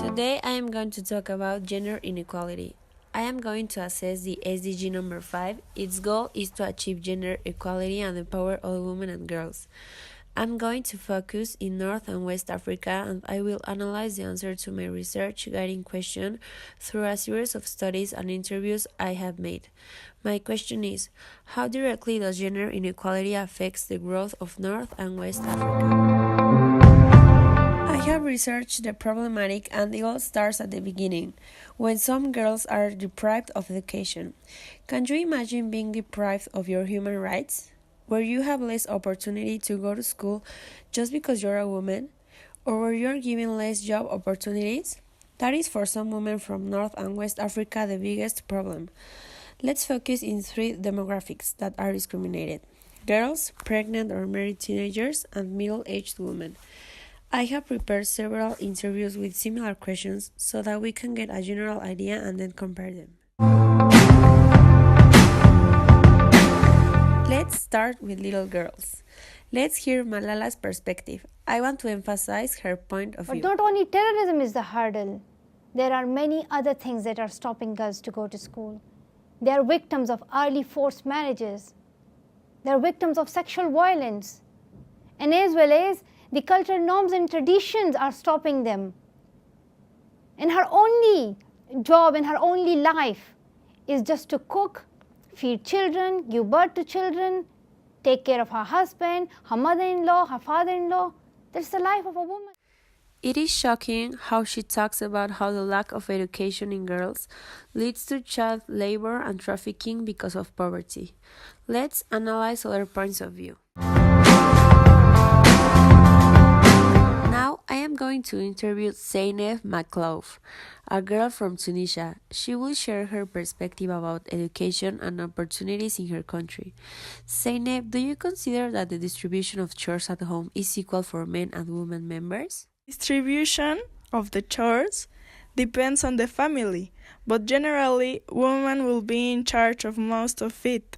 Today I am going to talk about gender inequality. I am going to assess the SDG number 5. Its goal is to achieve gender equality and empower all women and girls. I'm going to focus in North and West Africa, and I will analyze the answer to my research guiding question through a series of studies and interviews I have made. My question is, how directly does gender inequality affect the growth of North and West Africa? I have researched the problematic, and it all starts at the beginning, when some girls are deprived of education. Can you imagine being deprived of your human rights? Where you have less opportunity to go to school just because you're a woman? Or where you're given less job opportunities? That is for some women from North and West Africa the biggest problem. Let's focus in three demographics that are discriminated: girls, pregnant or married teenagers, and middle-aged women. I have prepared several interviews with similar questions so that we can get a general idea and then compare them. Let's start with little girls. Let's hear Malala's perspective. I want to emphasize her point of view. But not only terrorism is the hurdle. There are many other things that are stopping girls to go to school. They are victims of early forced marriages. They are victims of sexual violence. And as well as the cultural norms and traditions are stopping them. And her only job and her only life is just to cook, feed children, give birth to children, take care of her husband, her mother-in-law, her father-in-law. That's the life of a woman. It is shocking how she talks about how the lack of education in girls leads to child labor and trafficking because of poverty. Let's analyze other points of view. Now I am going to interview Zeynep Maklouf, a girl from Tunisia. She will share her perspective about education and opportunities in her country. Zeynep, do you consider that the distribution of chores at home is equal for men and women members? Distribution of the chores depends on the family, but generally woman will be in charge of most of it,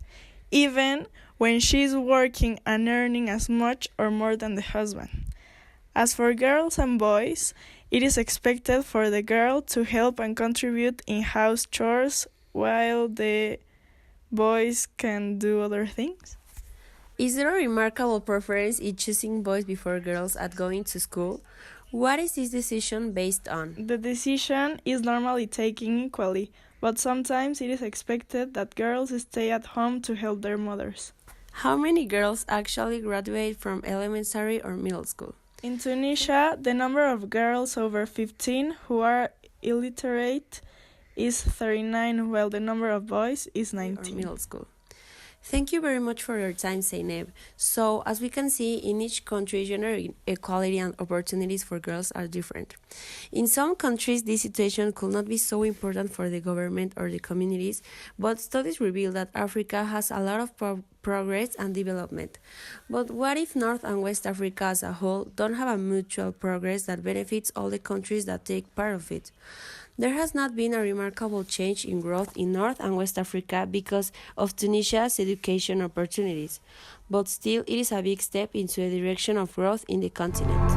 even when she is working and earning as much or more than the husband. As for girls and boys, it is expected for the girl to help and contribute in house chores while the boys can do other things. Is there a remarkable preference in choosing boys before girls at going to school? What is this decision based on? The decision is normally taken equally, but sometimes it is expected that girls stay at home to help their mothers. How many girls actually graduate from elementary or middle school? In Tunisia, the number of girls over 15 who are illiterate is 39, while the number of boys is 19. Middle school. Thank you very much for your time, Zeynep. So, as we can see, in each country, gender equality and opportunities for girls are different. In some countries, this situation could not be so important for the government or the communities, but studies reveal that Africa has a lot of progress and development. But what if North and West Africa as a whole don't have a mutual progress that benefits all the countries that take part of it? There has not been a remarkable change in growth in North and West Africa because of Tunisia's education opportunities, but still it is a big step into the direction of growth in the continent.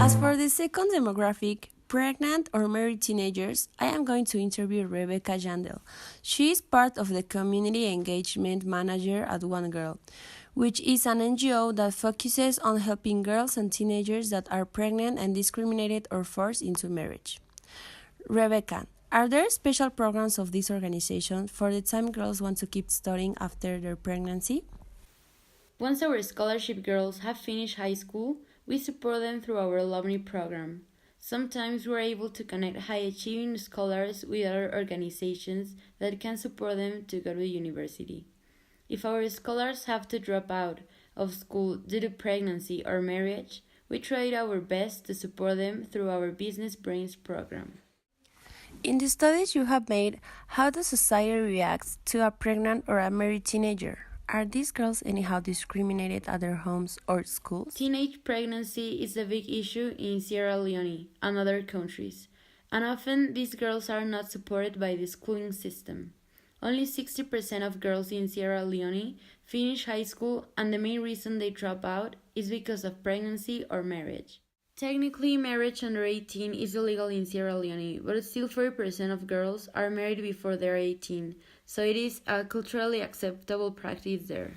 As for the second demographic, pregnant or married teenagers, I am going to interview Rebecca Jandel. She is part of the Community Engagement Manager at One Girl, which is an NGO that focuses on helping girls and teenagers that are pregnant and discriminated or forced into marriage. Rebecca, are there special programs of this organization for the time girls want to keep studying after their pregnancy? Once our scholarship girls have finished high school, we support them through our alumni program. Sometimes we're able to connect high-achieving scholars with other organizations that can support them to go to university. If our scholars have to drop out of school due to pregnancy or marriage, we try our best to support them through our Business Brains program. In the studies you have made, how does society react to a pregnant or a married teenager? Are these girls anyhow discriminated at their homes or schools? Teenage pregnancy is a big issue in Sierra Leone and other countries, and often these girls are not supported by the schooling system. Only 60% of girls in Sierra Leone finish high school, and the main reason they drop out is because of pregnancy or marriage. Technically, marriage under 18 is illegal in Sierra Leone, but still 40% of girls are married before they're 18, so it is a culturally acceptable practice there.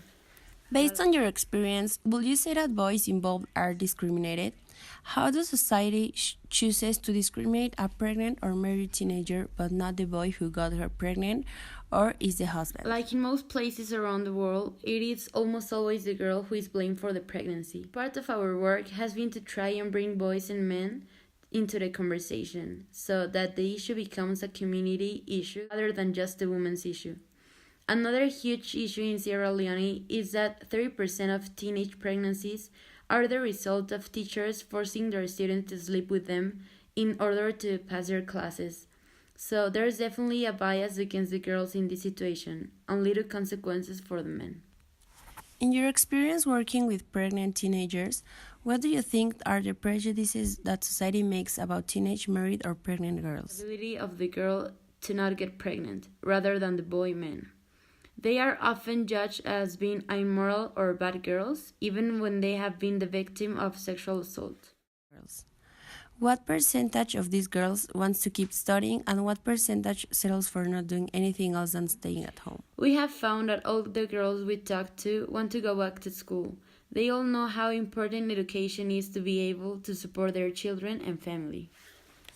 Based on your experience, would you say that boys involved are discriminated? How does society chooses to discriminate a pregnant or married teenager but not the boy who got her pregnant or is the husband? Like in most places around the world, it is almost always the girl who is blamed for the pregnancy. Part of our work has been to try and bring boys and men into the conversation so that the issue becomes a community issue rather than just a woman's issue. Another huge issue in Sierra Leone is that 30% of teenage pregnancies are the result of teachers forcing their students to sleep with them in order to pass their classes. So there's definitely a bias against the girls in this situation, and little consequences for the men. In your experience working with pregnant teenagers, what do you think are the prejudices that society makes about teenage married or pregnant girls? The ability of the girl to not get pregnant, rather than the boy men. They are often judged as being immoral or bad girls, even when they have been the victim of sexual assault. What percentage of these girls wants to keep studying and what percentage settles for not doing anything else than staying at home? We have found that all the girls we talk to want to go back to school. They all know how important education is to be able to support their children and family.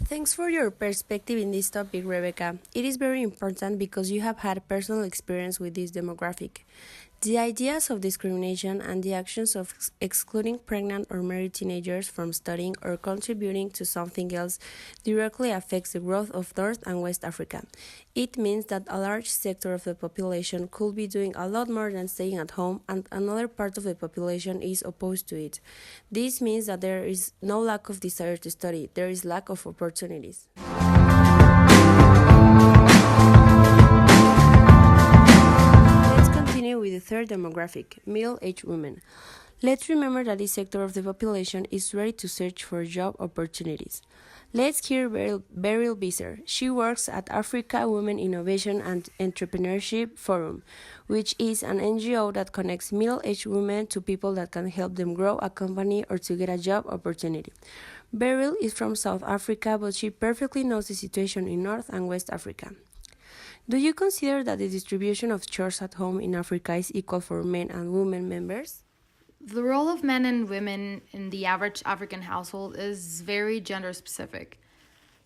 Thanks for your perspective in this topic, Rebecca. It is very important because you have had personal experience with this demographic. The ideas of discrimination and the actions of excluding pregnant or married teenagers from studying or contributing to something else directly affects the growth of North and West Africa. It means that a large sector of the population could be doing a lot more than staying at home, and another part of the population is opposed to it. This means that there is no lack of desire to study, there is lack of opportunities. With the third demographic, middle-aged women. Let's remember that this sector of the population is ready to search for job opportunities. Let's hear Beryl Visser. She works at Africa Women Innovation and Entrepreneurship Forum, which is an NGO that connects middle-aged women to people that can help them grow a company or to get a job opportunity. Beryl is from South Africa, but she perfectly knows the situation in North and West Africa. Do you consider that the distribution of chores at home in Africa is equal for men and women members? The role of men and women in the average African household is very gender specific.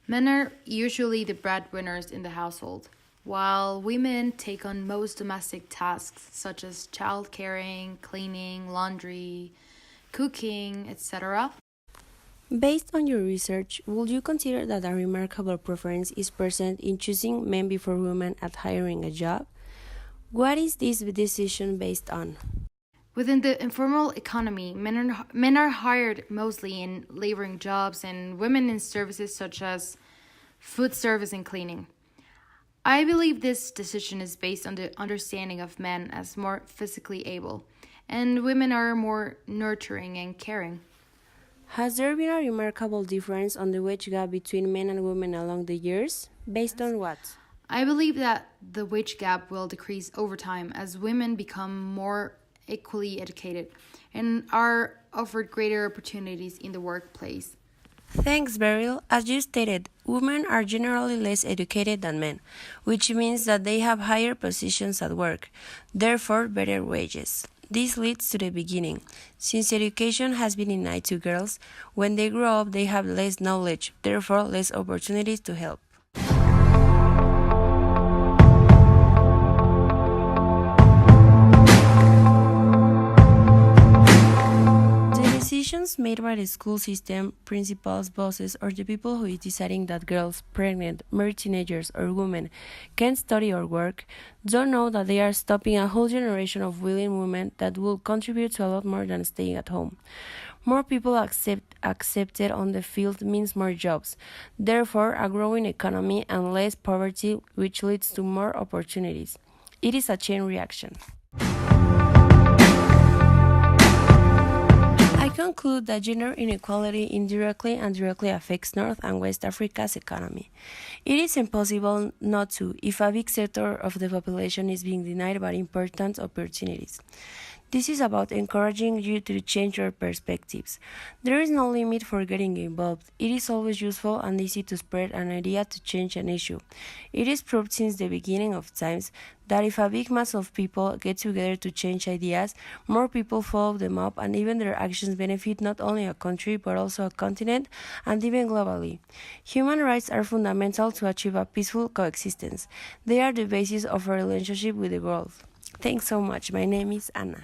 Men are usually the breadwinners in the household, while women take on most domestic tasks such as child caring, cleaning, laundry, cooking, etc. Based on your research, would you consider that a remarkable preference is present in choosing men before women at hiring a job? What is this decision based on? Within the informal economy, men are hired mostly in laboring jobs and women in services such as food service and cleaning. I believe this decision is based on the understanding of men as more physically able, and women are more nurturing and caring. Has there been a remarkable difference on the wage gap between men and women along the years? Based on what? I believe that the wage gap will decrease over time as women become more equally educated and are offered greater opportunities in the workplace. Thanks, Beryl. As you stated, women are generally less educated than men, which means that they have higher positions at work, therefore better wages. This leads to the beginning. Since education has been denied to girls, when they grow up they have less knowledge, therefore less opportunities to help. Decisions made by the school system, principals, bosses, or the people who is deciding that girls, pregnant, married teenagers, or women can't study or work don't know that they are stopping a whole generation of willing women that will contribute to a lot more than staying at home. More people accepted on the field means more jobs, therefore a growing economy and less poverty, which leads to more opportunities. It is a chain reaction. I conclude that gender inequality indirectly and directly affects North and West Africa's economy. It is impossible not to if a big sector of the population is being denied by important opportunities. This is about encouraging you to change your perspectives. There is no limit for getting involved. It is always useful and easy to spread an idea to change an issue. It is proved since the beginning of times that if a big mass of people get together to change ideas, more people follow them up and even their actions benefit not only a country but also a continent and even globally. Human rights are fundamental to achieve a peaceful coexistence. They are the basis of our relationship with the world. Thanks so much. My name is Anna.